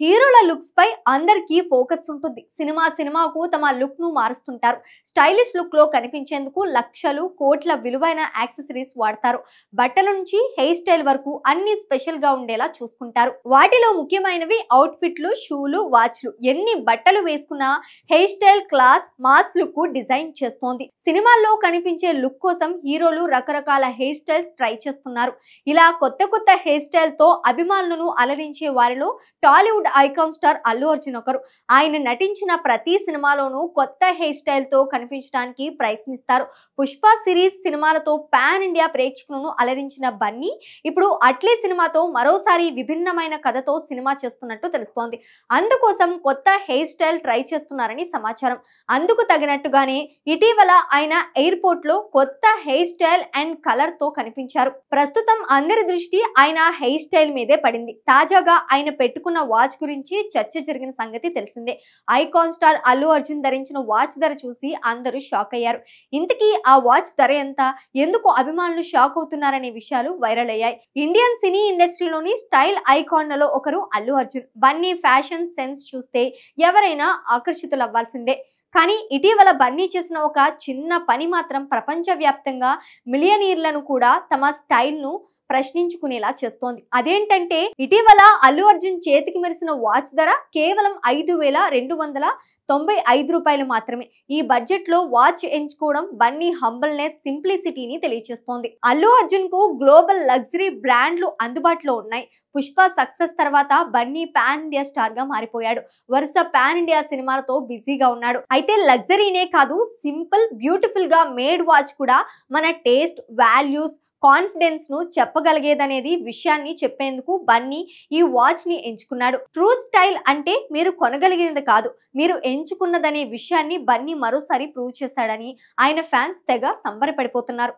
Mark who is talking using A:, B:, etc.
A: హీరోల లుక్స్ పై అందరికీ ఫోకస్ ఉంటుంది. సినిమాకు తమ లుక్ ను మారుస్తుంటారు. స్టైలిష్ లుక్ లో కనిపించేందుకు లక్షలు కోట్ల విలువైన యాక్సెసరీస్ వాడతారు. బట్టల నుంచి హెయిర్ స్టైల్ వరకు అన్ని స్పెషల్ గా ఉండేలా చూసుకుంటారు. వాటిలో ముఖ్యమైనవి అవుట్ ఫిట్లు, షూలు, వాచ్లు. ఎన్ని బట్టలు వేసుకున్నా hair style class, mass look కు డిజైన్ చేస్తోంది. సినిమాల్లో కనిపించే లుక్ కోసం హీరోలు రకరకాల హెయిర్ స్టైల్స్ ట్రై చేస్తున్నారు. ఇలా కొత్త హెయిర్ స్టైల్ తో అభిమానులను అలరించే వారిలో టాలీవుడ్ ఐకాన్ స్టార్ అల్లు అర్జున్ ఒకరు. ఆయన నటించిన ప్రతి సినిమాలోనూ కొత్త హెయిర్ స్టైల్ తో కనిపించడానికి ప్రయత్నిస్తారు. పుష్ప సిరీస్ సినిమాలతో పాన్ ఇండియా ప్రేక్షకులను అలరించిన బన్నీ ఇప్పుడు అట్లీ సినిమాతో మరోసారి విభిన్నమైన కథతో సినిమా చేస్తున్నట్టు తెలుస్తోంది. అందుకోసం కొత్త హెయిర్ స్టైల్ ట్రై చేస్తున్నారని సమాచారం. అందుకు తగినట్టుగానే ఇటీవల ఆయన ఎయిర్పోర్ట్ లో కొత్త హెయిర్ స్టైల్ అండ్ కలర్ తో కనిపించారు. ప్రస్తుతం అందరి దృష్టి ఆయన హెయిర్ స్టైల్ మీదే పడింది. తాజాగా ఆయన పెట్టుకున్న వాచ్ గురించి చర్చ జరిగిన సంగతి తెలిసిందే. ఐకాన్ స్టార్ అల్లు అర్జున్ ధరించిన వాచ్ ధర చూసి అందరూ షాక్ అయ్యారు. ఇంతకీ ఆ వాచ్ ధర ఎంత, ఎందుకు అభిమానులు షాక్ అవుతున్నారనే విషయాలు వైరల్ అయ్యాయి. ఇండియన్ సినీ ఇండస్ట్రీలోని స్టైల్ ఐకాన్లలో ఒకరు అల్లు అర్జున్. బన్నీ ఫ్యాషన్ సెన్స్ చూస్తే ఎవరైనా ఆకర్షితులవ్వాల్సిందే. కానీ ఇటీవల బన్నీ చేసిన ఒక చిన్న పని మాత్రం ప్రపంచవ్యాప్తంగా మిలియనీర్లను కూడా తమ స్టైల్ ను ప్రశ్నించుకునేలా చేస్తోంది. అదేంటంటే ఇటీవల అల్లు అర్జున్ చేతికి మెరిసిన వాచ్ ధర కేవలం 5,295 రూపాయలు మాత్రమే. ఈ బడ్జెట్ లో వాచ్ ఎంచుకోవడం బన్నీ హంబల్నెస్, సింప్లిసిటీని తెలియజేస్తోంది. అల్లు అర్జున్ కు గ్లోబల్ లగ్జరీ బ్రాండ్లు అందుబాటులో ఉన్నాయి. పుష్ప సక్సెస్ తర్వాత బన్నీ పాన్ ఇండియా స్టార్ గా మారిపోయాడు. వరుస పాన్ ఇండియా సినిమాలతో బిజీగా ఉన్నాడు. అయితే లగ్జరీనే కాదు, సింపుల్, బ్యూటిఫుల్ గా మేడ్ వాచ్ కూడా మన టేస్ట్, వాల్యూస్, కాన్ఫిడెన్స్ ను చెప్పగలిగేదనేది విషయాన్ని చెప్పేందుకు బన్నీ ఈ వాచ్ ని ఎంచుకున్నాడు. ట్రూ స్టైల్ అంటే మీరు కొనగలిగినది కాదు, మీరు ఎంచుకున్నదనే విషయాన్ని బన్నీ మరోసారి ప్రూవ్ చేశాడని ఆయన ఫ్యాన్స్ తెగ సంబరపడిపోతున్నారు.